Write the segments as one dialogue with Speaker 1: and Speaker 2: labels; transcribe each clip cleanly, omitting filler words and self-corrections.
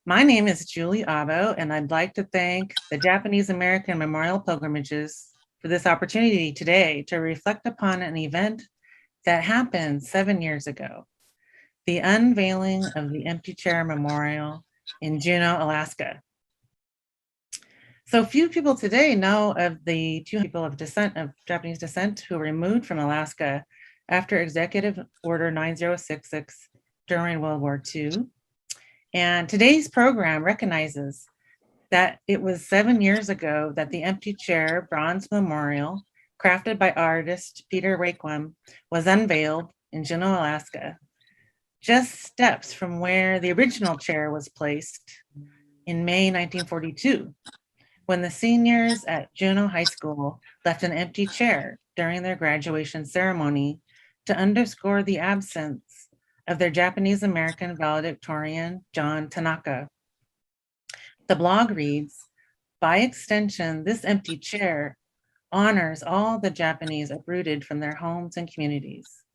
Speaker 1: My name is Julie Abo, and I'd like to thank the Japanese-American Memorial Pilgrimages for this opportunity today to reflect upon an event that happened 7 years ago, the unveiling of the Empty Chair Memorial in Juneau, Alaska. So few people today know of the 200 people of Japanese descent who were removed from Alaska after Executive Order 9066 during World War II. And today's program recognizes that it was 7 years ago that the Empty Chair Bronze Memorial, crafted by artist Peter Raquem, was unveiled in Juneau, Alaska, just steps from where the original chair was placed in May 1942, when the seniors at Juneau High School left an empty chair during their graduation ceremony to underscore the absence of their Japanese-American valedictorian, John Tanaka. The blog reads, "By extension, this empty chair honors all the Japanese uprooted from their homes and communities.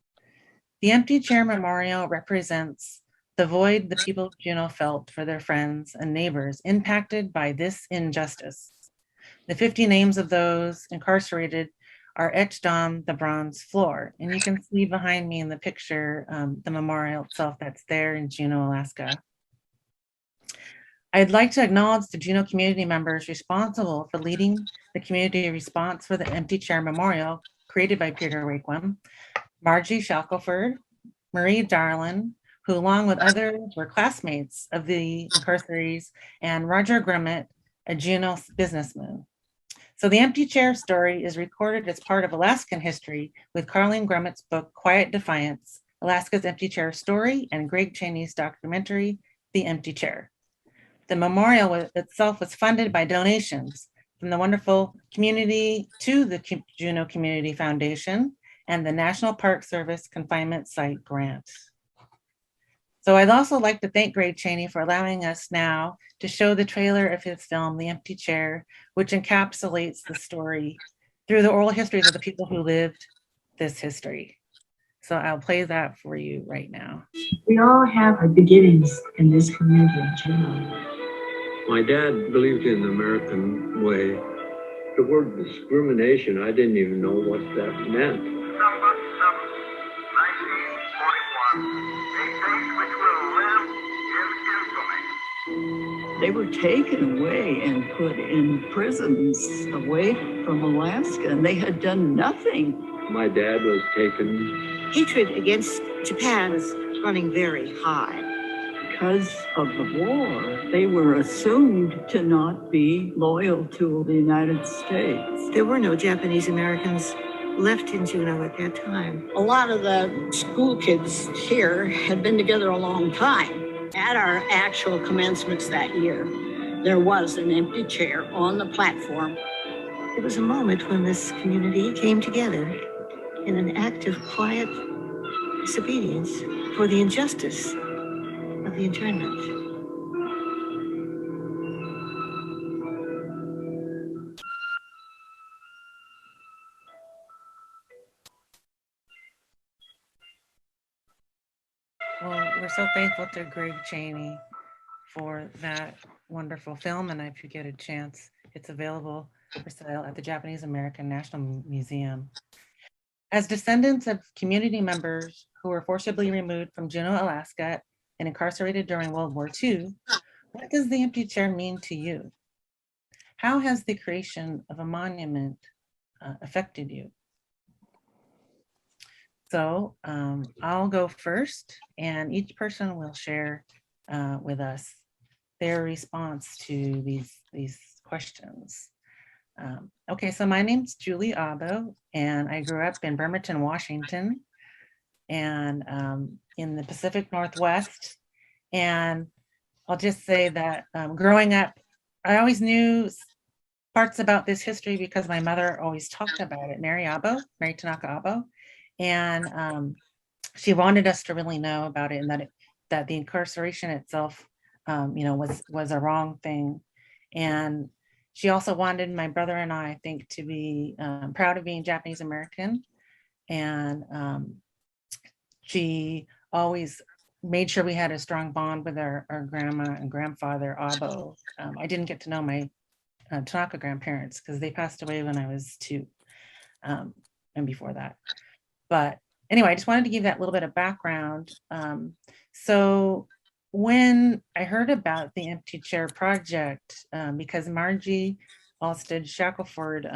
Speaker 1: The Empty Chair Memorial represents the void the people of Juneau felt for their friends and neighbors impacted by this injustice. The 50 names of those incarcerated are etched on the bronze floor. And you can see behind me in the picture, the memorial itself that's there in Juneau, Alaska. I'd like to acknowledge the Juneau community members responsible for leading the community response for the Empty Chair Memorial created by Peter Raquem, Margie Shackelford, Marie Darlin, who along with others were classmates of the incarcerated, and Roger Grummett, a Juneau businessman. So the Empty Chair story is recorded as part of Alaskan history with Karleen Grummett's book, Quiet Defiance, Alaska's Empty Chair Story, and Greg Cheney's documentary, The Empty Chair. The memorial itself was funded by donations from the wonderful community to the Juneau Community Foundation and the National Park Service Confinement Site Grant. So I'd also like to thank Greg Cheney for allowing us now to show the trailer of his film, The Empty Chair, which encapsulates the story through the oral histories of the people who lived this history. So I'll play that for you right now.
Speaker 2: We all have our beginnings in this community in Juneau.
Speaker 3: My dad believed in the American way. The word discrimination, I didn't even know what that meant.
Speaker 4: December 7th, 1941, a date which will live in infamy.
Speaker 5: They were taken away and put in prisons away from Alaska, and they had done nothing.
Speaker 3: My dad was taken.
Speaker 6: Hatred against Japan was running very high.
Speaker 5: Because of the war, they were assumed to not be loyal to the United States.
Speaker 6: There were no Japanese Americans left in Juneau at that time.
Speaker 7: A lot of the school kids here had been together a long time. At our actual commencements that year, there was an empty chair on the platform.
Speaker 6: It was a moment when this community came together in an act of quiet disobedience for the injustice of the internment.
Speaker 1: Well, we're so thankful to Greg Cheney for that wonderful film. And if you get a chance, it's available for sale at the Japanese-American National Museum. As descendants of community members who were forcibly removed from Juneau, Alaska, and incarcerated during World War II, what does the empty chair mean to you? How has the creation of a monument affected you? So I'll go first, and each person will share with us their response to these questions. Okay, so my name's Julie Abo, and I grew up in Bremerton, Washington, and in the Pacific Northwest. And I'll just say that growing up, I always knew parts about this history because my mother always talked about it, Mary Tanaka Abo. And she wanted us to really know about it, and that the incarceration itself, was a wrong thing. And she also wanted my brother and I think, to be proud of being Japanese American. And she always made sure we had a strong bond with our grandma and grandfather, Abo. I didn't get to know my Tanaka grandparents because they passed away when I was 2, and before that. But anyway, I just wanted to give that little bit of background. So when I heard about the Empty Chair Project, because Margie Alstead Shackelford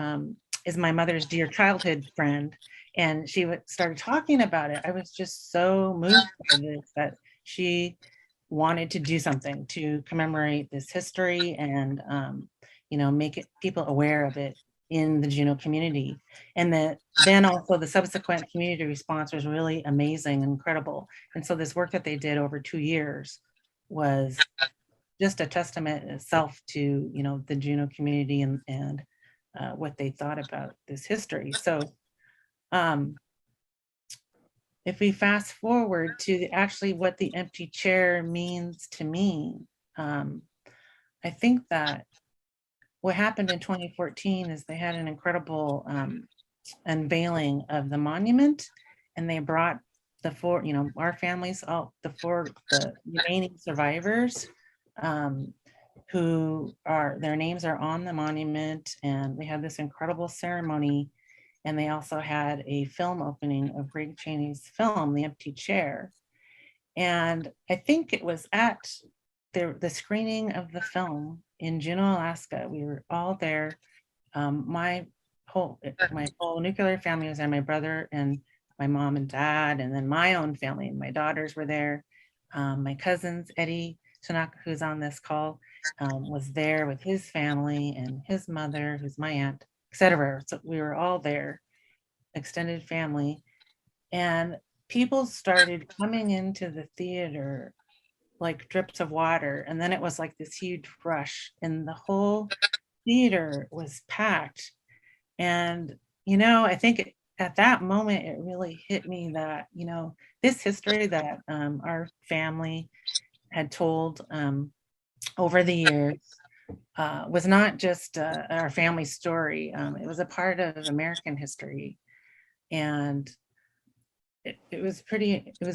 Speaker 1: is my mother's dear childhood friend, and she started talking about it, I was just so moved by this, that she wanted to do something to commemorate this history and, make people aware of it in the Juneau community. And then also the subsequent community response was really amazing, incredible. And so this work that they did over 2 years was just a testament itself to, the Juneau community and what they thought about this history. So if we fast forward to actually what the empty chair means to me, I think that what happened in 2014 is they had an incredible unveiling of the monument, and they brought our families, the remaining survivors, their names are on the monument, and they had this incredible ceremony. And they also had a film opening of Greg Chaney's film, The Empty Chair. And I think it was at the screening of the film in Juneau, Alaska. We were all there. My whole nuclear family was there, my brother and my mom and dad, and then my own family, my daughters were there. My cousins, Eddie Tanaka, who's on this call, was there with his family and his mother, who's my aunt, etc. So we were all there, extended family, and people started coming into the theater like drips of water. And then it was like this huge rush, and the whole theater was packed. And, I think at that moment, it really hit me that, this history that our family had told over the years was not just our family story. It was a part of American history. And it was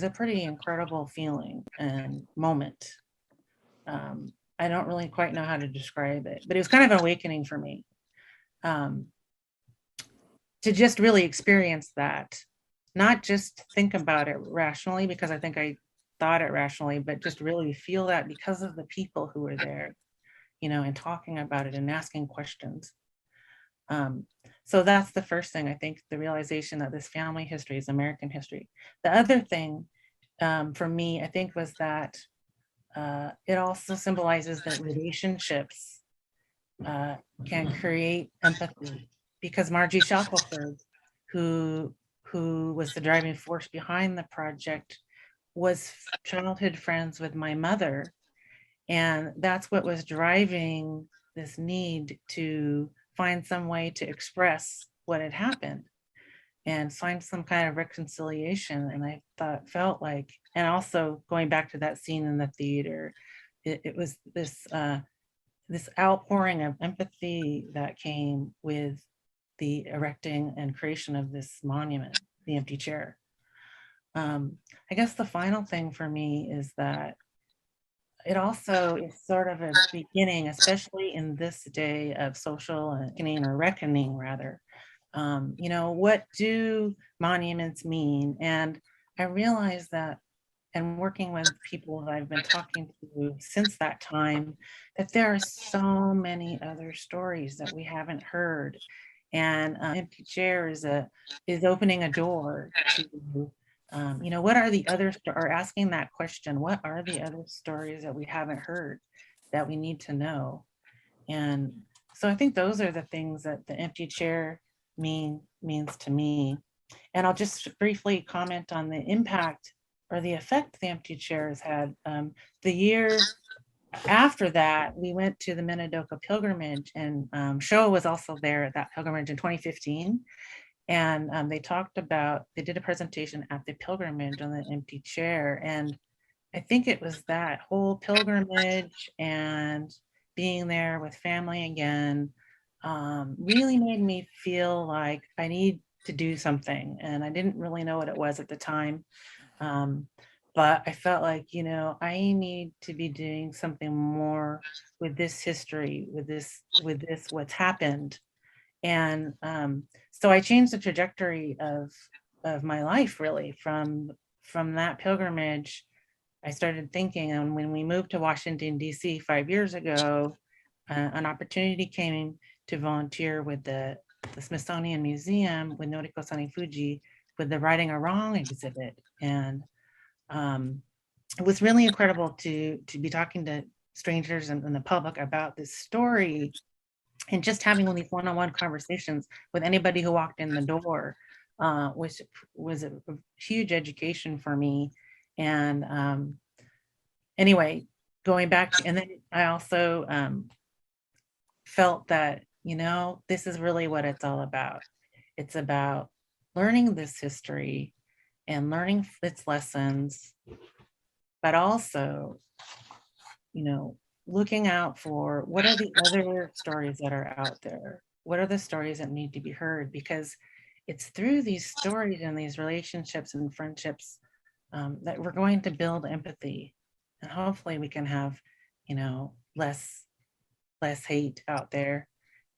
Speaker 1: a pretty incredible feeling and moment. I don't really quite know how to describe it, but it was kind of an awakening for me to just really experience that, not just think about it rationally, because I think I thought it rationally, but just really feel that because of the people who were there, and talking about it and asking questions. So that's the first thing, I think, the realization that this family history is American history. The other thing for me, I think, was that it also symbolizes that relationships can create empathy, because Margie Shackelford, who was the driving force behind the project, was childhood friends with my mother. And that's what was driving this need to find some way to express what had happened and find some kind of reconciliation. And I felt like, and also going back to that scene in the theater, it was this outpouring of empathy that came with the erecting and creation of this monument, the empty chair. I guess the final thing for me is that it also is sort of a beginning, especially in this day of social awakening, or reckoning rather. What do monuments mean? And I realized that, and working with people that I've been talking to since that time, that there are so many other stories that we haven't heard. And Empty Chair is opening a door to what are the other, or asking that question, what are the other stories that we haven't heard that we need to know? And so I think those are the things that the empty chair means to me. And I'll just briefly comment on the impact or the effect the empty chair has had. The year after that, we went to the Minidoka pilgrimage, and Showa was also there at that pilgrimage in 2015. And they did a presentation at the pilgrimage on the empty chair. And I think it was that whole pilgrimage and being there with family again really made me feel like I need to do something. And I didn't really know what it was at the time. but I felt like, I need to be doing something more with this history, with this what's happened. And so I changed the trajectory of my life, really, from that pilgrimage. I started thinking, and when we moved to Washington, D.C. 5 years ago, an opportunity came to volunteer with the Smithsonian Museum with Noriko Fuji with the Righting a Wrong exhibit. And it was really incredible to be talking to strangers and the public about this story, and just having all these one-on-one conversations with anybody who walked in the door, which was a huge education for me. And anyway, going back, and then I also felt that, this is really what it's all about. It's about learning this history and learning its lessons, but also, looking out for what are the other stories that are out there? What are the stories that need to be heard? Because it's through these stories and these relationships and friendships that we're going to build empathy, and hopefully we can have, less hate out there,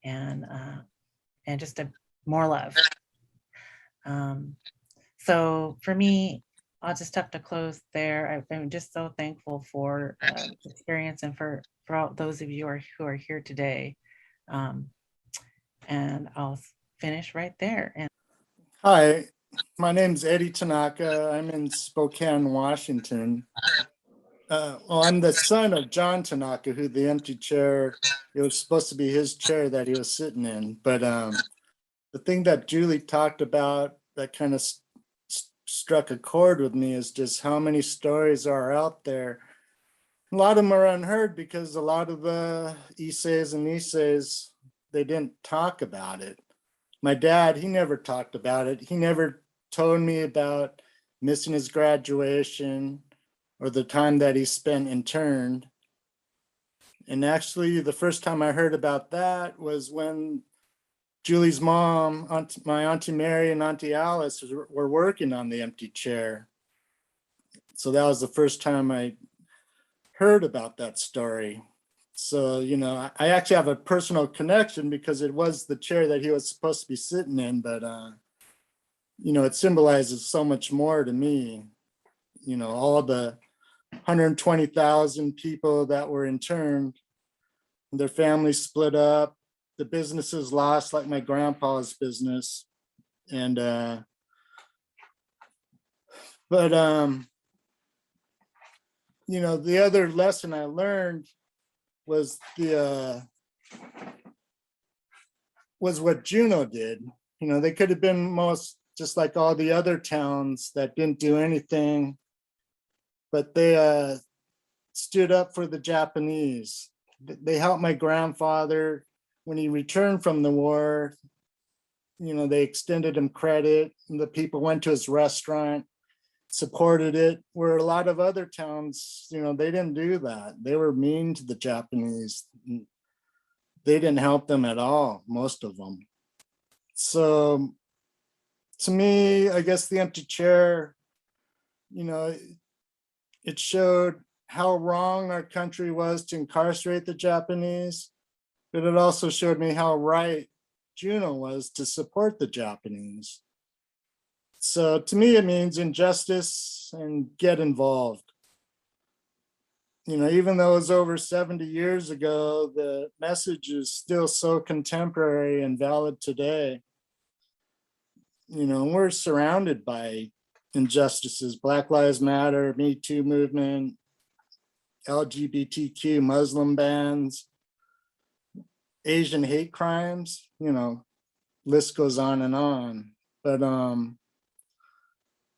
Speaker 1: and just more love. So for me, I'll just have to close there. I'm just so thankful for the experience, and for all those of you who are here today. And I'll finish right there. And
Speaker 8: Hi, my name's Eddie Tanaka. I'm in Spokane, Washington. I'm the son of John Tanaka, who the empty chair, it was supposed to be his chair that he was sitting in. But the thing that Julie talked about that kind of struck a chord with me is just how many stories are out there. A lot of them are unheard because a lot of the Iseis and Niseis, they didn't talk about it. My dad, he never talked about it. He never told me about missing his graduation or the time that he spent interned. And actually, the first time I heard about that was when Julie's mom, my Auntie Mary and Auntie Alice were working on the empty chair. So that was the first time I heard about that story. So, I actually have a personal connection because it was the chair that he was supposed to be sitting in, but, it symbolizes so much more to me. All the 120,000 people that were interned, their families split up, the businesses lost, like my grandpa's business. And, the other lesson I learned was what Juneau did. They could have been most just like all the other towns that didn't do anything, but they stood up for the Japanese. They helped my grandfather when he returned from the war. They extended him credit, and the people went to his restaurant, supported it, where a lot of other towns, they didn't do that. They were mean to the Japanese. They didn't help them at all, most of them. So to me, I guess the empty chair, it showed how wrong our country was to incarcerate the Japanese, but it also showed me how right Juneau was to support the Japanese. So to me, it means injustice and get involved. Even though it was over 70 years ago, the message is still so contemporary and valid today. We're surrounded by injustices, Black Lives Matter, Me Too movement, LGBTQ, Muslim bans, Asian hate crimes, list goes on and on. But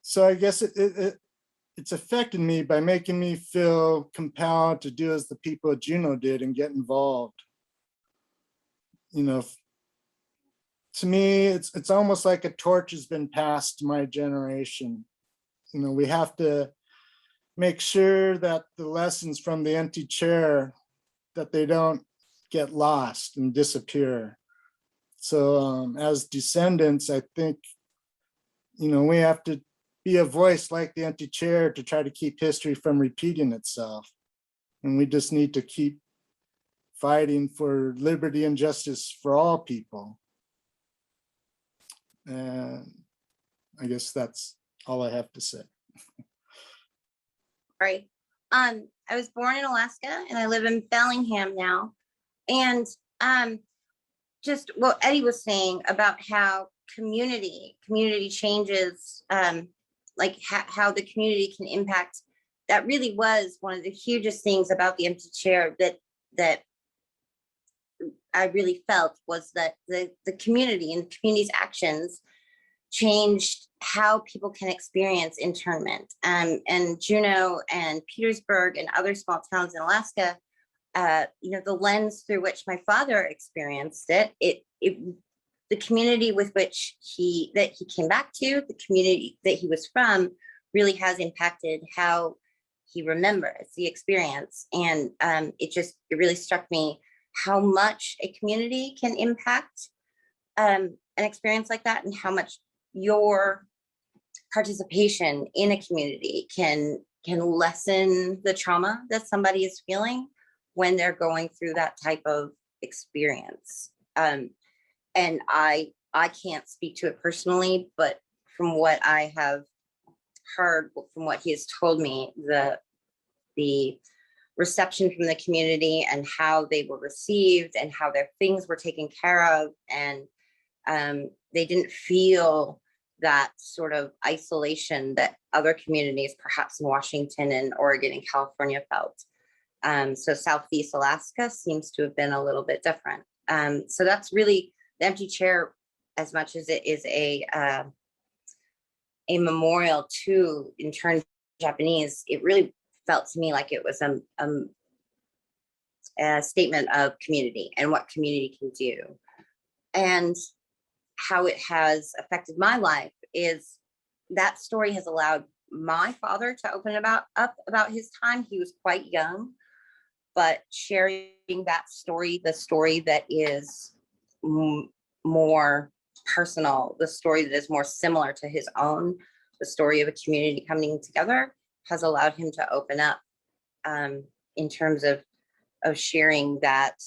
Speaker 8: so I guess it's affected me by making me feel compelled to do as the people of Juneau did and get involved. To me, it's almost like a torch has been passed to my generation. We have to make sure that the lessons from the empty chair, that they don't get lost and disappear. So as descendants, I think, we have to be a voice like the empty chair to try to keep history from repeating itself. And we just need to keep fighting for liberty and justice for all people. And I guess that's all I have to say.
Speaker 9: Right. I was born in Alaska and I live in Bellingham now. And just what Eddie was saying about how community changes, like how the community can impact, that really was one of the hugest things about the empty chair that I really felt, was that the community and the community's actions changed how people can experience internment. And Juneau and Petersburg and other small towns in Alaska, the lens through which my father experienced it, the community with which he came back to, the community that he was from, really has impacted how he remembers the experience. And it really struck me how much a community can impact an experience like that, and how much your participation in a community can lessen the trauma that somebody is feeling when they're going through that type of experience. And I can't speak to it personally, but from what I have heard, from what he has told me, the reception from the community and how they were received and how their things were taken care of, and they didn't feel that sort of isolation that other communities, perhaps in Washington and Oregon and California, felt. So Southeast Alaska seems to have been a little bit different. So that's really the empty chair, as much as it is a memorial to interned Japanese. It really felt to me like it was a statement of community and what community can do. And how it has affected my life is that story has allowed my father to open up about his time. He was quite young, but sharing that story, the story that is more personal, the story that is more similar to his own, the story of a community coming together, has allowed him to open up in terms of sharing that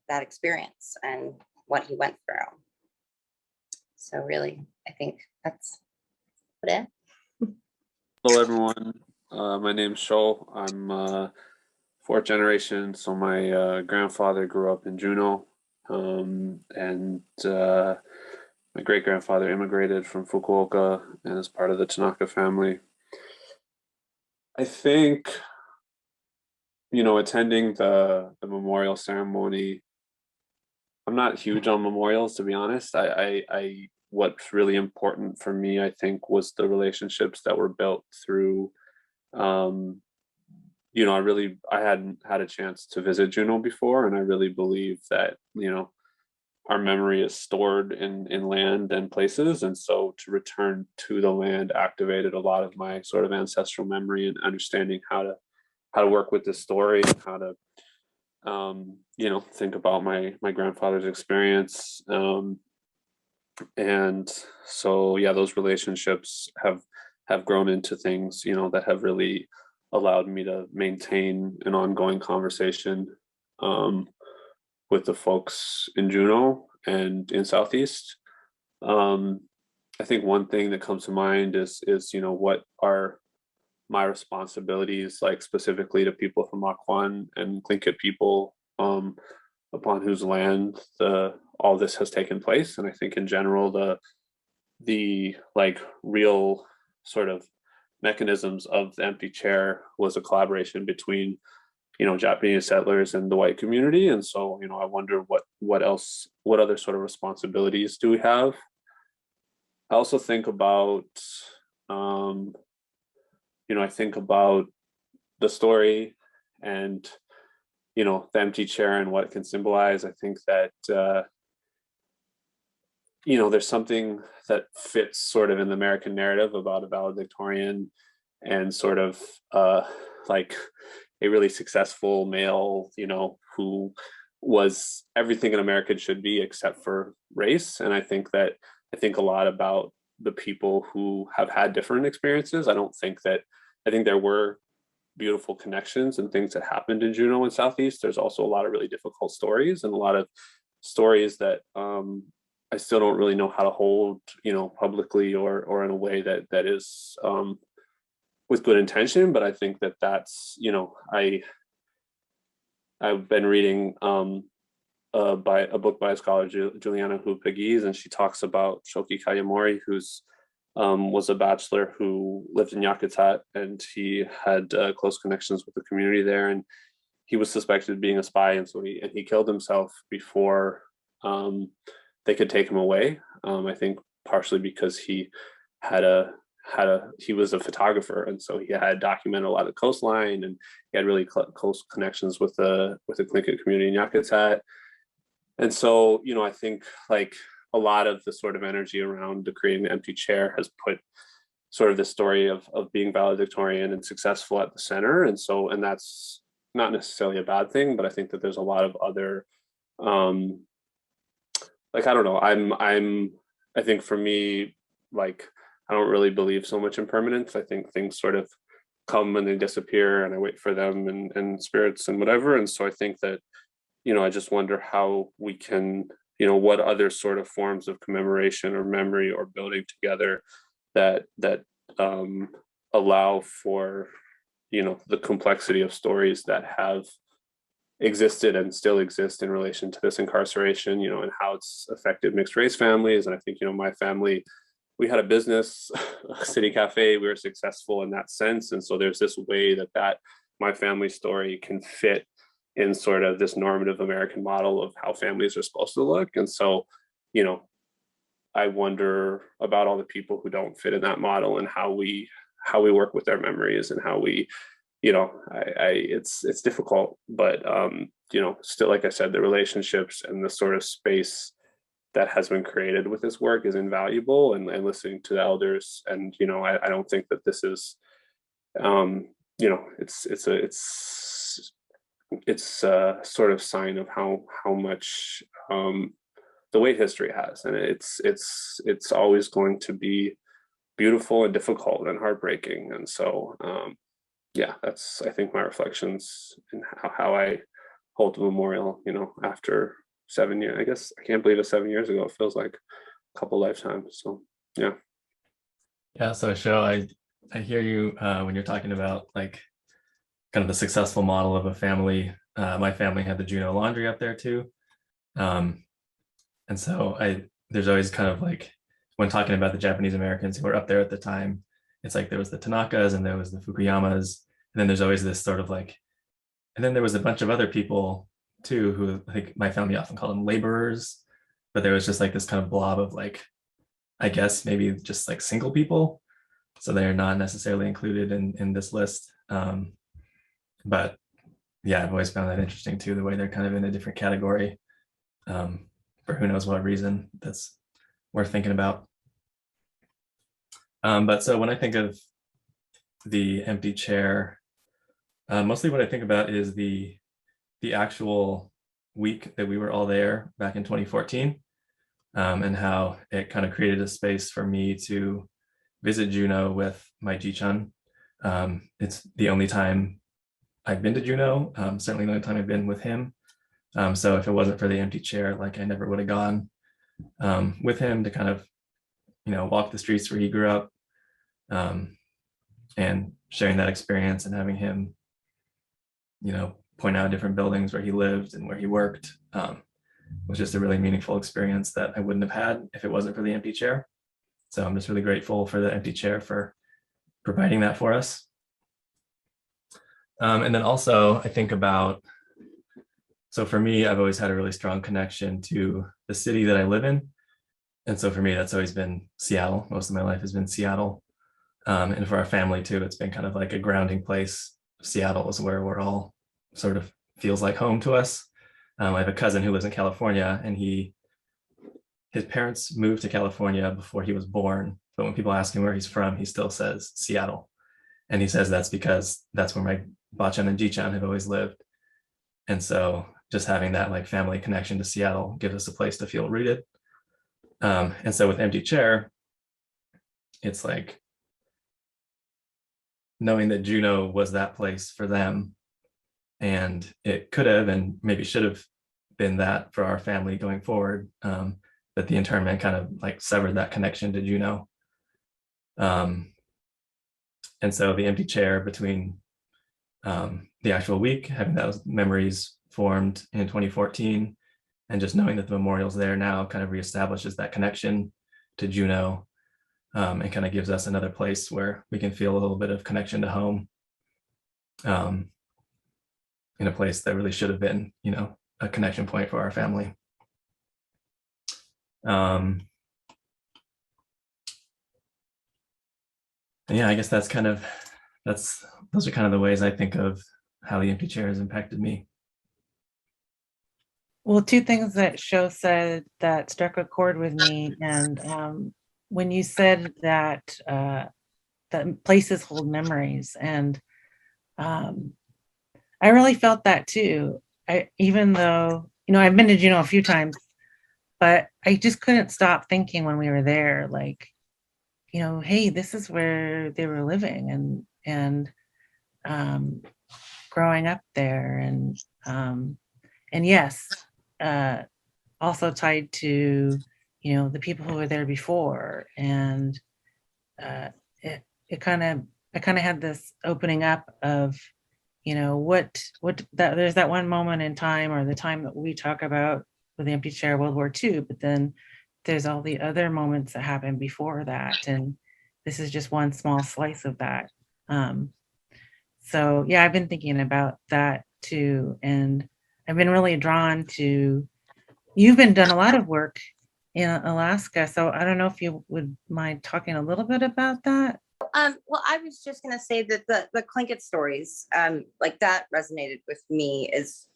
Speaker 9: experience and what he went through. So really, I think that's it.
Speaker 10: Hello, everyone. My name's Shoal. I'm fourth generation. So my grandfather grew up in Juneau, and my great-grandfather immigrated from Fukuoka and is part of the Tanaka family. I think, attending the memorial ceremony, I'm not huge on memorials, to be honest. What's really important for me, I think, was the relationships that were built through, I hadn't had a chance to visit Juneau before, and I really believe that, our memory is stored in land and places. And so to return to the land activated a lot of my sort of ancestral memory and understanding how to work with this story, and how to, think about my grandfather's experience. And so, yeah, those relationships have grown into things, that have really allowed me to maintain an ongoing conversation with the folks in Juneau and in Southeast. I think one thing that comes to mind is what are my responsibilities, like specifically to people from Makwan and Tlingit people, upon whose land all this has taken place. And I think in general, the like real sort of mechanisms of the empty chair was a collaboration between Japanese settlers and the white community. And so I wonder what other sort of responsibilities do we have. I also think about I think about the story and the empty chair and what it can symbolize. I think that there's something that fits sort of in the American narrative about a valedictorian and sort of like a really successful male, who was everything an American should be except for race. And I think a lot about the people who have had different experiences. I think there were beautiful connections and things that happened in Juneau and Southeast. There's also a lot of really difficult stories and a lot of stories that I still don't really know how to hold, publicly or in a way that is with good intention. But I think that's, I've been reading by a book by a scholar, Juliana Hu-Pegues, and she talks about Shoki Kayamori, who's was a bachelor who lived in Yakutat, and he had close connections with the community there, and he was suspected of being a spy, and so he killed himself before they could take him away. I think partially because he was a photographer, and so he had documented a lot of the coastline, and he had really close connections with the Tlingit community in Yakutat. And so, I think like a lot of the sort of energy around creating the empty chair has put sort of the story of being valedictorian and successful at the center. And that's not necessarily a bad thing, but I think that there's a lot of other, like, I don't know, I think for me, like, I don't really believe so much in permanence. I think things sort of come and they disappear, and I wait for them and spirits and whatever. And so I think that, I just wonder how we can, what other sort of forms of commemoration or memory or building together that allow for, the complexity of stories that have existed and still exist in relation to this incarceration, and how it's affected mixed race families. And I think, my family, we had a business, a city cafe, we were successful in that sense. And so there's this way that my family story can fit in sort of this normative American model of how families are supposed to look. And so, I wonder about all the people who don't fit in that model and how we work with their memories and how we, it's difficult, but, still, like I said, the relationships and the sort of space that has been created with this work is invaluable, and listening to the elders. And, I don't think that this is, it's a sort of sign of how much the weight history has, and it's always going to be beautiful and difficult and heartbreaking. And so that's, I think, my reflections and how I hold the memorial, after 7 years. I guess I can't believe it's 7 years ago. It feels like a couple lifetimes. So
Speaker 11: yeah. So Sho, I hear you when you're talking about like kind of the successful model of a family. My family had the Juneau Laundry up there too. And so there's always kind of like, when talking about the Japanese Americans who were up there at the time, it's like there was the Tanakas and there was the Fukuyamas. And then there's always this sort of like, and then there was a bunch of other people too, who like my family often called them laborers, but there was just like this kind of blob of like, I guess maybe just like single people. So they're not necessarily included in this list. But yeah, I've always found that interesting too, the way they're kind of in a different category for who knows what reason. That's worth thinking about. But so when I think of the empty chair, mostly what I think about is the actual week that we were all there back in 2014, and how it kind of created a space for me to visit Juneau with my Ji-chan. It's the only time I've been to Juneau, certainly the only time I've been with him. So if it wasn't for the empty chair, like I never would have gone with him to kind of, walk the streets where he grew up, and sharing that experience and having him, point out different buildings where he lived and where he worked, was just a really meaningful experience that I wouldn't have had if it wasn't for the empty chair. So I'm just really grateful for the empty chair for providing that for us. And then also I think about, so for me, I've always had a really strong connection to the city that I live in. And so for me, that's always been Seattle. Most of my life has been Seattle. And for our family too, it's been kind of like a grounding place. Seattle is where we're all sort of feels like home to us. I have a cousin who lives in California, and his parents moved to California before he was born. But when people ask him where he's from, he still says Seattle. And he says that's because that's where my Bachan and Ji-chan have always lived. And so just having that like family connection to Seattle gives us a place to feel rooted. And so with Empty Chair, it's like knowing that Juneau was that place for them, and it could have and maybe should have been that for our family going forward. But the internment kind of like severed that connection to Juneau. And so the empty chair between the actual week, having those memories formed in 2014, and just knowing that the memorial's there now kind of reestablishes that connection to Juneau, and kind of gives us another place where we can feel a little bit of connection to home, in a place that really should have been, you know, a connection point for our family. Yeah, I guess those are kind of the ways I think of how the empty chair has impacted me.
Speaker 1: Well, two things that Sho said that struck a chord with me, and when you said that that places hold memories, and I really felt that too. Even though, you know, I've been to Juneau a few times, but I just couldn't stop thinking when we were there, like, you know, hey, this is where they were living, and growing up there, and yes, also tied to, you know, the people who were there before, and it kind of, I kind of had this opening up of, you know, what that there's that one moment in time, or the time that we talk about with the empty chair, World War II, but then there's all the other moments that happened before that, and this is just one small slice of that. So yeah, I've been thinking about that too, and I've been really drawn to, you've been done a lot of work in Alaska, so I don't know if you would mind talking a little bit about that.
Speaker 9: Well, I was just gonna say that the Tlingit stories, like that resonated with me, is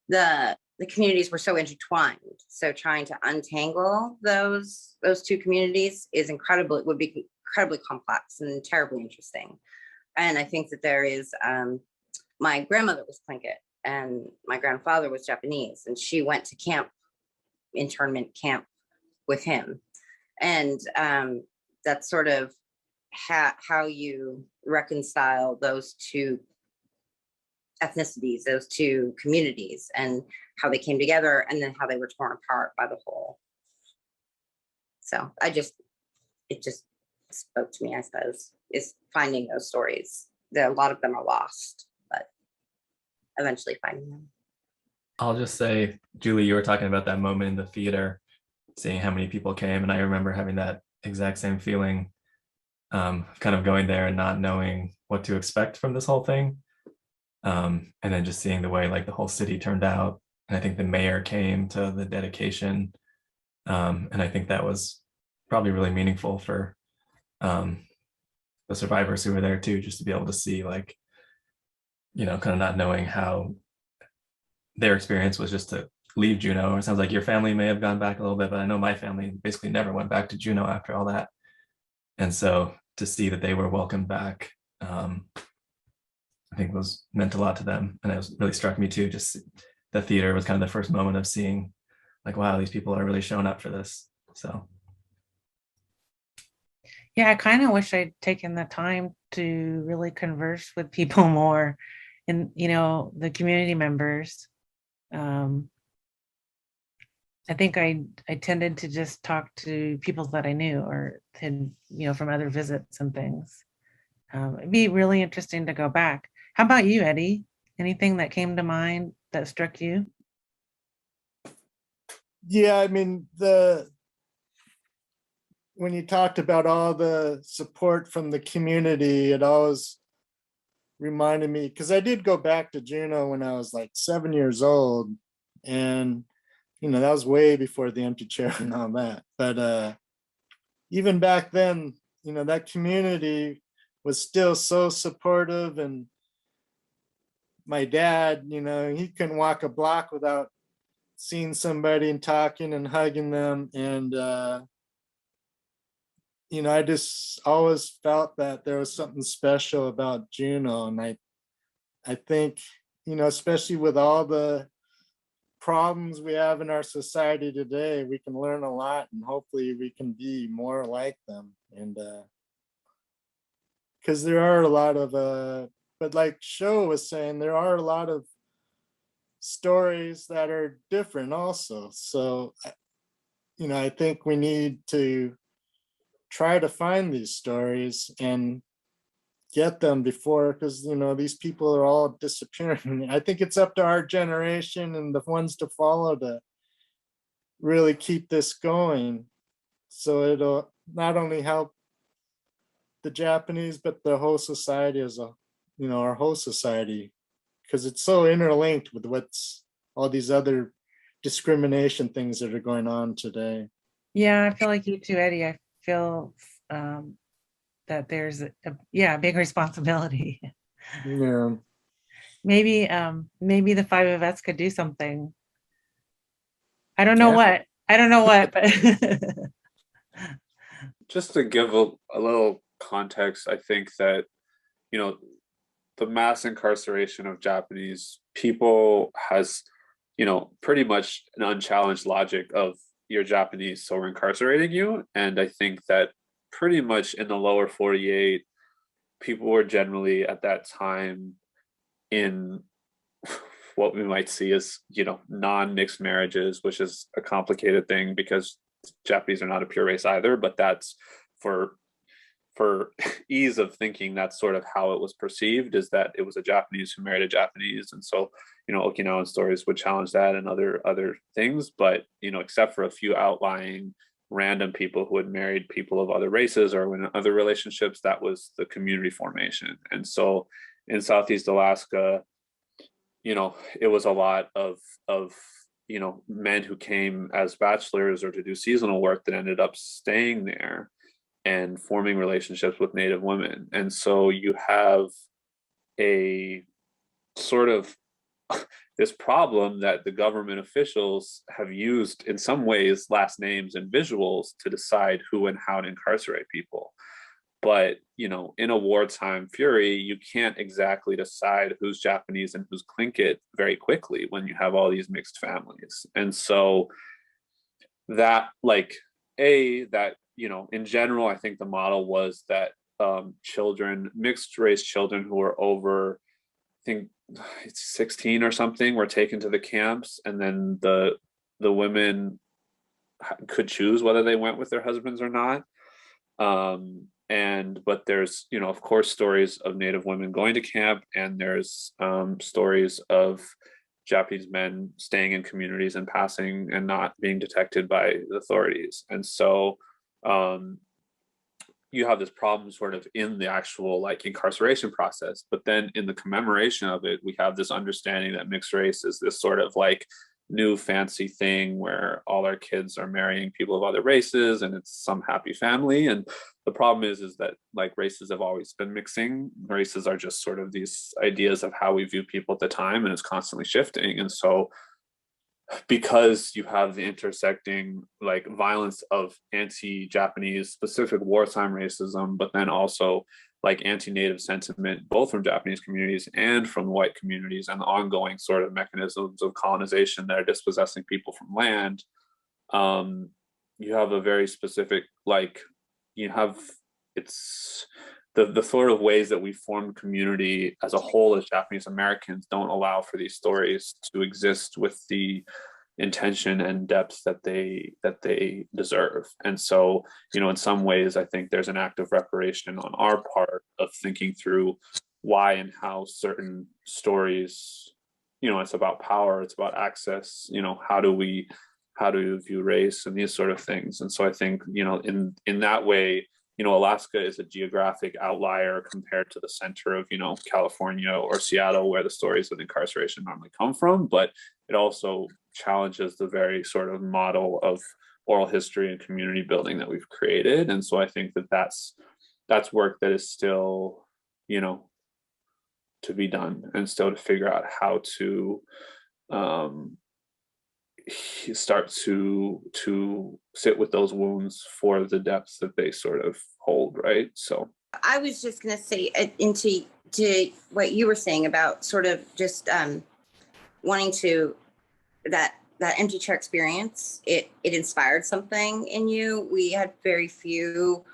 Speaker 9: the communities were so intertwined. So trying to untangle those two communities is incredible. It would be incredibly complex and terribly interesting. And I think that there is, my grandmother was Tlingit and my grandfather was Japanese, and she went to internment camp with him. And that's sort of how you reconcile those two ethnicities, those two communities, and how they came together, and then how they were torn apart by the whole. So it just spoke to me, I suppose, is finding those stories. A lot of them are lost, but eventually finding them.
Speaker 11: I'll just say, Julie, you were talking about that moment in the theater, seeing how many people came, and I remember having that exact same feeling, kind of going there and not knowing what to expect from this whole thing, and then just seeing the way like the whole city turned out. And I think the mayor came to the dedication, and I think that was probably really meaningful for the survivors who were there too, just to be able to see, like, you know, kind of not knowing how their experience was just to leave Juneau. It sounds like your family may have gone back a little bit, but I know my family basically never went back to Juneau after all that. And so to see that they were welcomed back, I think meant a lot to them. And it really struck me too, just the theater was kind of the first moment of seeing, like, wow, these people are really showing up for this. So
Speaker 1: Yeah, I kind of wish I'd taken the time to really converse with people more, and, you know, the community members. I think I tended to just talk to people that I knew, or had, you know, from other visits and things. It'd be really interesting to go back. How about you, Eddie? Anything that came to mind that struck you?
Speaker 8: Yeah, I mean, when you talked about all the support from the community, it always reminded me, because I did go back to Juneau when I was like 7 years old, and you know, that was way before the empty chair and all that. But even back then, you know, that community was still so supportive. And my dad, you know, he couldn't walk a block without seeing somebody and talking and hugging them. And you know, I just always felt that there was something special about Juneau. And I think, you know, especially with all the problems we have in our society today, we can learn a lot, and hopefully we can be more like them. And because there are a lot of but like Sho was saying, there are a lot of stories that are different also. So I think we need to try to find these stories and get them before, because these people are all disappearing. I think it's up to our generation and the ones to follow to really keep this going, so it'll not only help the Japanese but the whole society as a our whole society, because it's so interlinked with what's all these other discrimination things that are going on today.
Speaker 1: Yeah, I feel like you too, Eddie. I feel that there's a big responsibility.
Speaker 8: Yeah.
Speaker 1: Maybe the five of us could do something. I don't know what. But
Speaker 10: just to give a little context, I think that the mass incarceration of Japanese people has pretty much an unchallenged logic of you're Japanese, so we're incarcerating you. And I think that pretty much in the lower 48, people were generally at that time in what we might see as non-mixed marriages, which is a complicated thing because Japanese are not a pure race either, but that's for ease of thinking, that's sort of how it was perceived, is that it was a Japanese who married a Japanese. And so Okinawan stories would challenge that and other things, but except for a few outlying random people who had married people of other races or in other relationships, that was the community formation. And so in Southeast Alaska, it was a lot of men who came as bachelors or to do seasonal work that ended up staying there and forming relationships with Native women. And so you have a sort of this problem that the government officials have used in some ways last names and visuals to decide who and how to incarcerate people. But in a wartime fury, you can't exactly decide who's Japanese and who's Tlingit very quickly when you have all these mixed families. And so that in general, I think the model was that mixed race children who were over, I think it's 16 or something, were taken to the camps, and then the women could choose whether they went with their husbands or not. But there's of course stories of Native women going to camp, and there's stories of Japanese men staying in communities and passing and not being detected by the authorities. And so you have this problem sort of in the actual incarceration process, but then in the commemoration of it, we have this understanding that mixed race is this sort of new fancy thing where all our kids are marrying people of other races and it's some happy family. And the problem is that races have always been mixing. Races are just sort of these ideas of how we view people at the time, and it's constantly shifting. And so because you have the intersecting violence of anti-Japanese specific wartime racism, but then also anti-Native sentiment, both from Japanese communities and from white communities, and the ongoing sort of mechanisms of colonization that are dispossessing people from land, you have a very specific, it's the sort of ways that we form community as a whole as Japanese Americans don't allow for these stories to exist with the intention and depth that they deserve. And so, in some ways, I think there's an act of reparation on our part of thinking through why and how certain stories, it's about power, it's about access, how do we view race and these sort of things. And so I think, in that way, Alaska is a geographic outlier compared to the center of, California or Seattle, where the stories of incarceration normally come from, but it also challenges the very sort of model of oral history and community building that we've created. And so I think that that's work that is still, to be done, and still to figure out how to start to sit with those wounds for the depths that they sort of hold, right? So
Speaker 9: I was just going to say into what you were saying about sort of just wanting to that empty chair experience. It inspired something in you. We had very few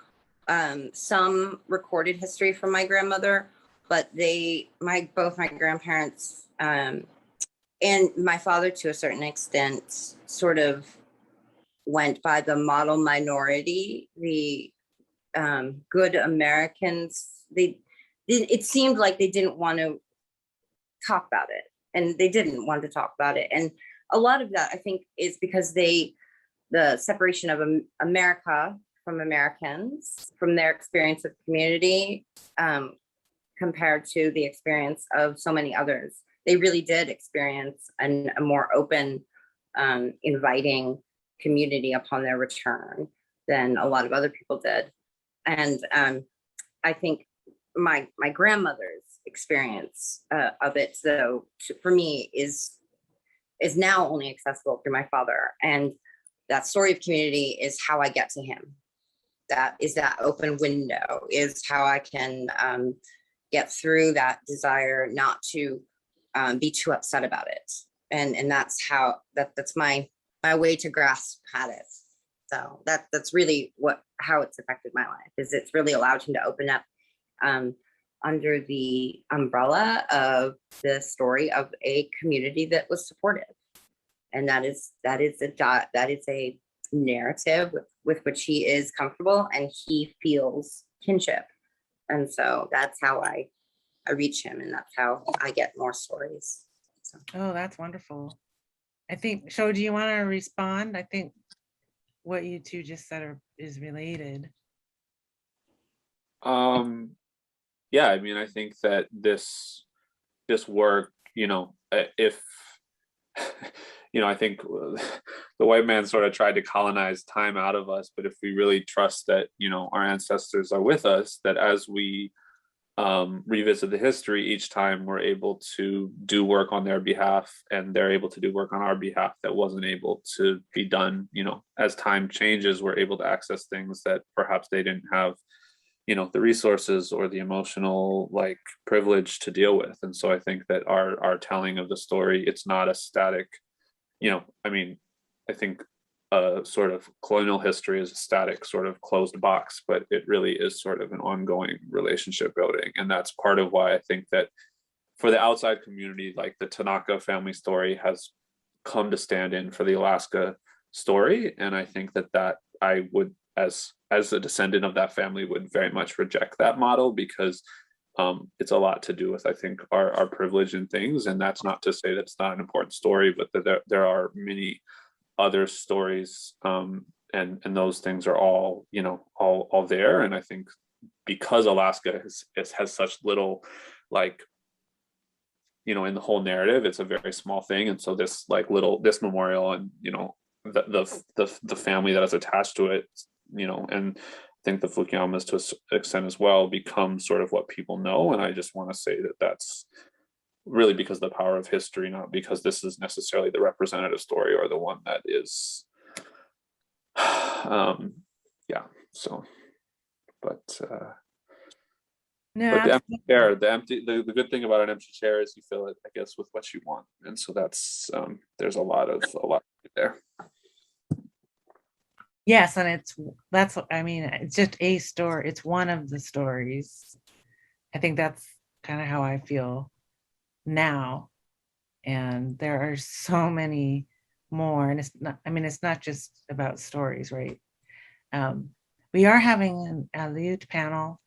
Speaker 9: some recorded history from my grandmother, but both my grandparents and my father, to a certain extent, sort of went by the model minority, the good Americans. It seemed like they didn't want to talk about it, and they didn't want to talk about it. And a lot of that, I think, is because the separation of America from Americans, from their experience of community, compared to the experience of so many others. They really did experience a more open, inviting community upon their return than a lot of other people did. And I think my grandmother's experience of it, though, for me, is now only accessible through my father. And that story of community is how I get to him. That is that open window, is how I can get through that desire not to be too upset about it. And that's how that's my way to grasp at it. So that's really how it's affected my life, is it's really allowed him to open up under the umbrella of the story of a community that was supportive. And that is a narrative with which he is comfortable, and he feels kinship. And so that's how I reach him, and that's how I get more stories. So.
Speaker 1: Oh, that's wonderful. I think, Sho, do you want to respond? I think what you two just said is related.
Speaker 10: Yeah, I mean, I think that this work, if I think the white man sort of tried to colonize time out of us, but if we really trust that, our ancestors are with us, that as we revisit the history each time, we're able to do work on their behalf, and they're able to do work on our behalf that wasn't able to be done. As time changes, we're able to access things that perhaps they didn't have the resources or the emotional privilege to deal with. And so I think that our telling of the story, it's not a static, I think sort of colonial history is a static sort of closed box, but it really is sort of an ongoing relationship building. And that's part of why I think that for the outside community, the Tanaka family story has come to stand in for the Alaska story. And I think that I would, as a descendant of that family, would very much reject that model, because it's a lot to do with, I think, our privilege and things. And that's not to say that's not an important story, but that there are many other stories, and those things are all all there. And I think because Alaska has such little in the whole narrative, it's a very small thing. And so this this memorial, and the family that is attached to it, and I think the Fukuyamas to an extent as well become sort of what people know. And I just want to say that that's really because of the power of history, not because this is necessarily the representative story or the one that is yeah. So but
Speaker 1: No,
Speaker 10: but the empty chair, the good thing about an empty chair is you fill it, I guess, with what you want. And so that's there's a lot there.
Speaker 1: yes, and it's just a story. It's one of the stories. I think that's kind of how I feel now. And there are so many more. And it's not just about stories, right? We are having a youth panel.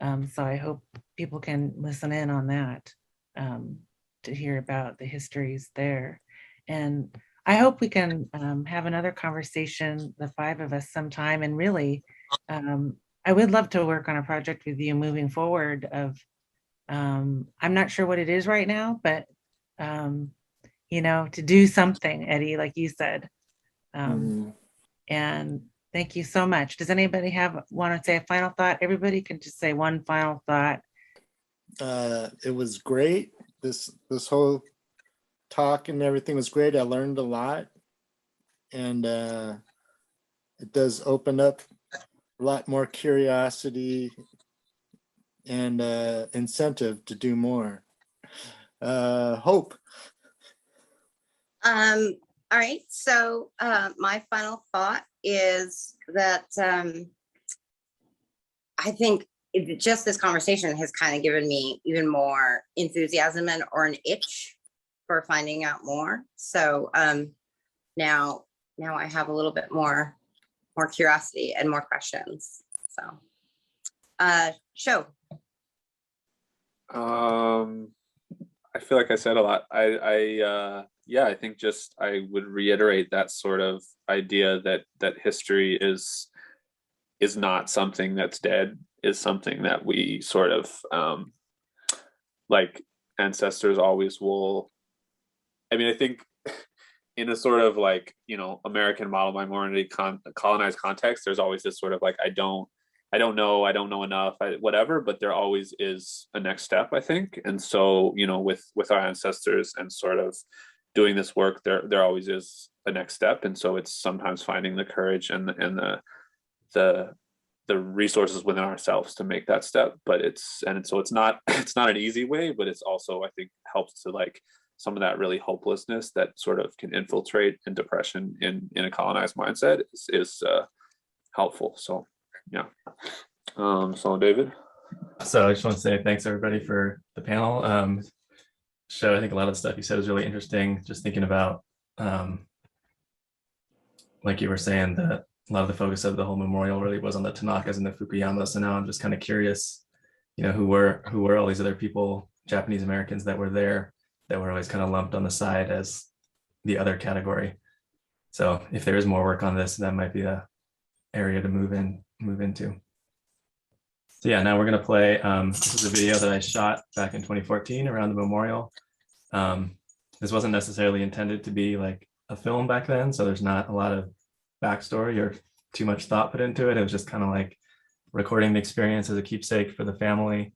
Speaker 1: So I hope people can listen in on that to hear about the histories there. And I hope we can have another conversation, the five of us, sometime. And really, I would love to work on a project with you moving forward of, I'm not sure what it is right now, but, to do something, Eddie, like you said. And thank you so much. Does anybody want to say a final thought? Everybody can just say one final thought.
Speaker 8: It was great. This whole talk and everything was great. I learned a lot, and it does open up a lot more curiosity and incentive to do more. Hope.
Speaker 9: All right. So my final thought is that I think just this conversation has kind of given me even more enthusiasm or an itch for finding out more. So now I have a little bit more curiosity and more questions. So show.
Speaker 10: I feel like I said a lot. I think just I would reiterate that sort of idea that history is not something that's dead, is something that we sort of like ancestors always will. I mean, I think in a sort of like, you know, American model minority colonized context, there's always this sort of like, I don't know enough, whatever, but there always is a next step, I think. And so, you know, with our ancestors and sort of doing this work, there always is a next step. And so it's sometimes finding the courage and the resources within ourselves to make that step. But it's not an easy way, but it's also, I think, helps to like some of that really hopelessness that sort of can infiltrate in depression in a colonized mindset is helpful. So yeah. So David.
Speaker 11: So I just want to say thanks everybody for the panel. Show, I think a lot of the stuff you said was really interesting. Just thinking about, like you were saying, that a lot of the focus of the whole memorial really was on the Tanakas and the Fukuyamas. So now I'm just kind of curious, you know, who were all these other people, Japanese Americans that were there, that were always kind of lumped on the side as the other category. So if there is more work on this, that might be a area to move into. So yeah, now we're gonna play, this is a video that I shot back in 2014 around the memorial. This wasn't necessarily intended to be like a film back then, so there's not a lot of backstory or too much thought put into it. It was just kind of like recording the experience as a keepsake for the family.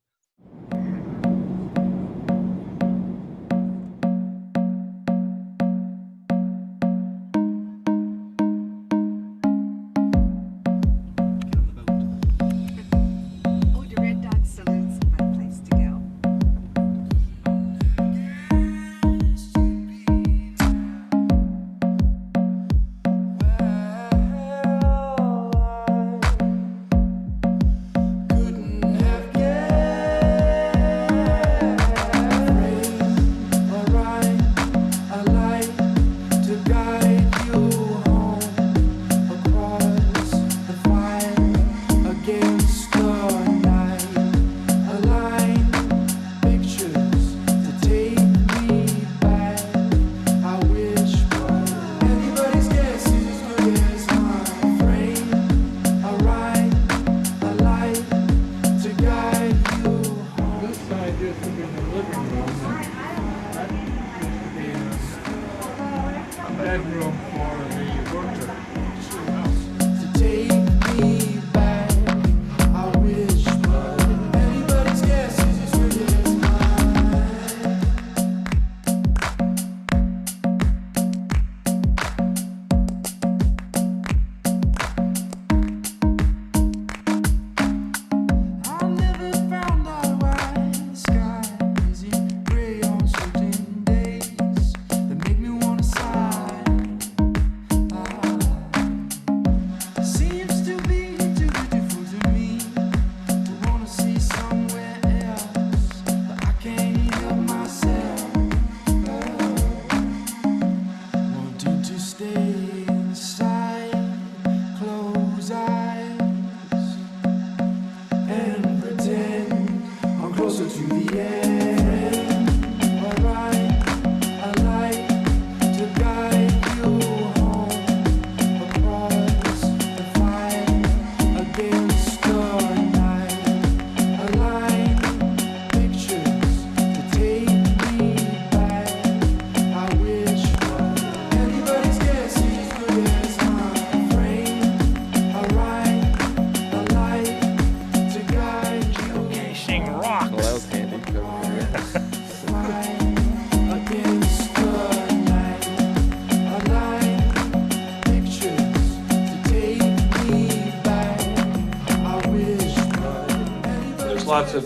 Speaker 12: Lots of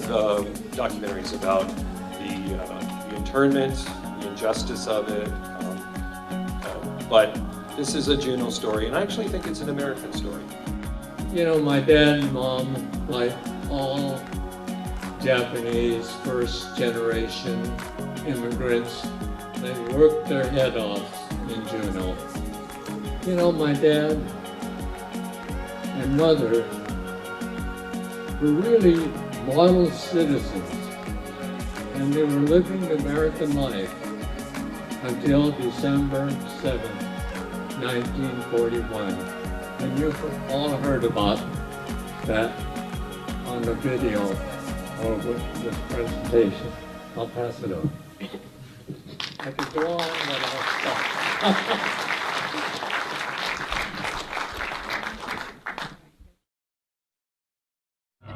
Speaker 12: documentaries about the internment, the injustice of it, but this is a Juneau story, and I actually think it's an American story.
Speaker 3: You know, my dad and mom, my
Speaker 13: all Japanese first-generation immigrants. They worked their head off in Juneau. You know, my dad and mother were really model citizens, and they were living the American life until December 7th, 1941. And you've all heard about that on the video or with this presentation. I'll pass it on. I could go on, but I'll stop.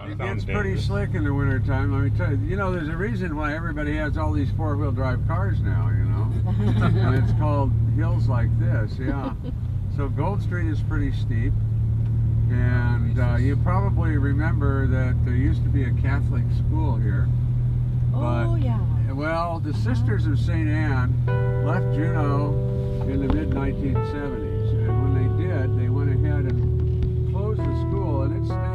Speaker 14: It gets pretty slick in the wintertime, let me tell you. You know, there's a reason why everybody has all these four-wheel drive cars now, you know? And it's called hills like this, yeah. So Gold Street is pretty steep. And you probably remember that there used to be a Catholic school here. But, yeah. Well, the Sisters of St. Anne left Juneau in the mid-1970s. And when they did, they went ahead and closed the school, and it stayed.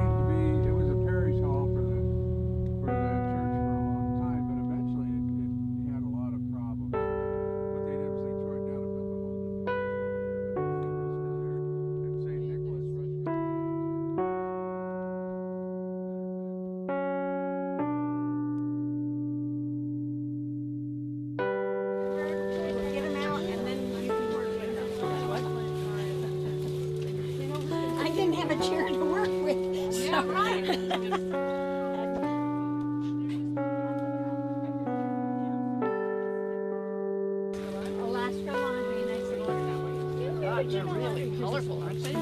Speaker 7: They're really colorful, aren't they?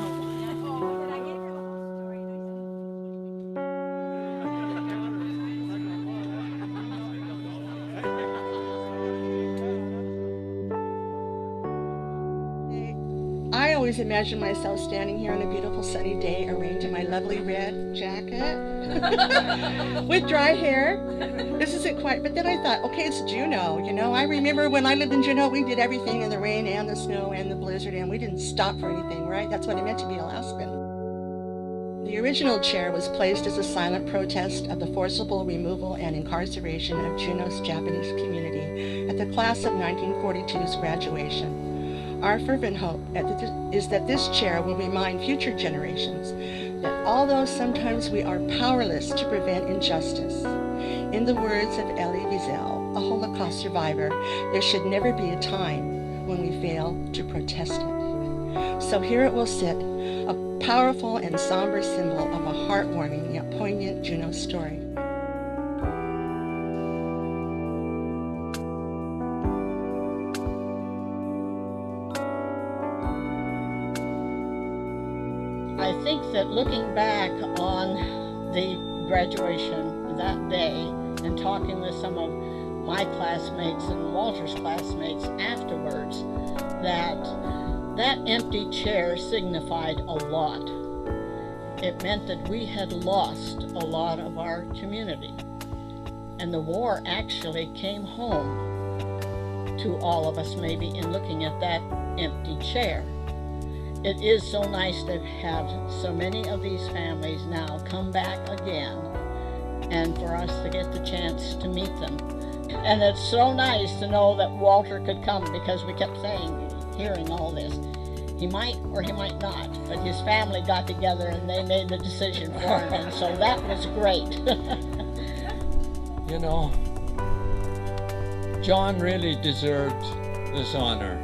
Speaker 15: I always imagine myself standing here on a beautiful sunny day arrayed in my lovely red jacket with dry hair. This isn't quite, but then I thought, okay, it's Juneau, you know. I remember when I lived in Juneau, we did everything in the rain and the snow and the blizzard, and we didn't stop for anything, right? That's what it meant to be Alaskan. The original chair was placed as a silent protest of the forcible removal and incarceration of Juneau's Japanese community at the class of 1942's graduation. Our fervent hope is that this chair will remind future generations that although sometimes we are powerless to prevent injustice, in the words of Elie Wiesel, a Holocaust survivor, there should never be a time when we fail to protest it. So here it will sit, a powerful and somber symbol of a heartwarming yet poignant Juneau story.
Speaker 7: I think that looking back on the graduation that day and talking with some of my classmates and Walter's classmates afterwards, that empty chair signified a lot. It meant that we had lost a lot of our community. And the war actually came home to all of us maybe in looking at that empty chair. It is so nice to have so many of these families now come back again and for us to get the chance to meet them. And it's so nice to know that Walter could come because we kept hearing all this. He might or he might not, but his family got together and they made the decision for him, and so that was great.
Speaker 13: You know, John really deserved this honor.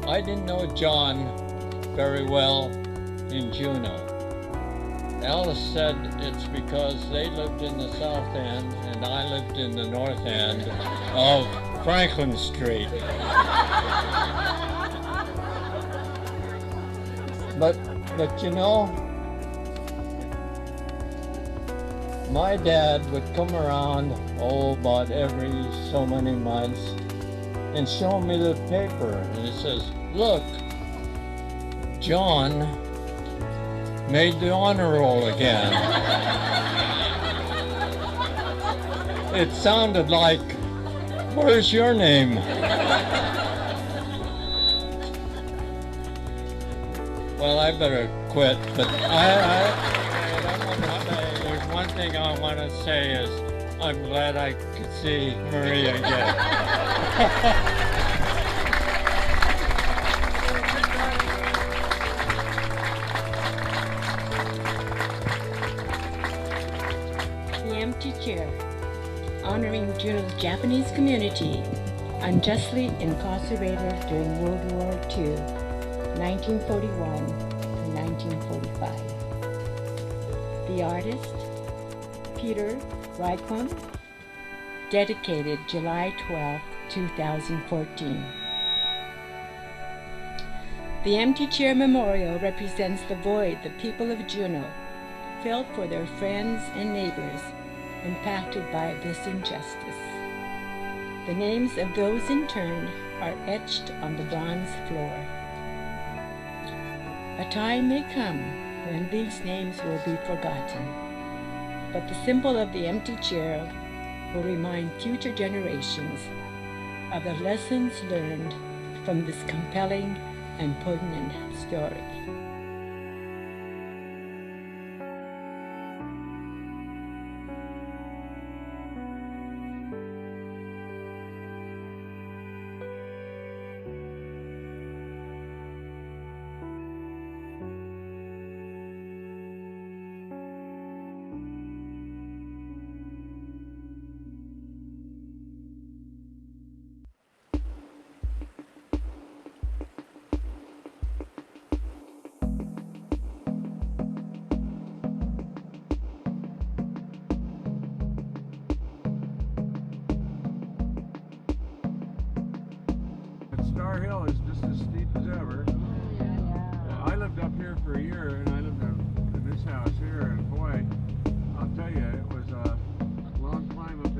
Speaker 13: I didn't know John very well in Juneau. Alice said it's because they lived in the south end and I lived in the north end of Franklin Street. But you know, my dad would come around, about every so many months and show me the paper, and he says, "Look, John made the honor roll again." It sounded like, "Where's your name?" Well, I better quit, but there's one thing I want to say is I'm glad I could see Maria again.
Speaker 16: The Empty Chair, honoring Juneau's Japanese community unjustly incarcerated during World War II, 1941 to 1945. The artist, Peter Reichman, dedicated July 12, 2014. The Empty Chair Memorial represents the void the people of Juneau felt for their friends and neighbors impacted by this injustice. The names of those interned are etched on the bronze floor. A time may come when these names will be forgotten, but the symbol of the empty chair will remind future generations of the lessons learned from this compelling and poignant story.
Speaker 14: Star Hill is just as steep as ever. I lived up here for a year, and I lived in this house here, and boy, I'll tell you, it was a long climb up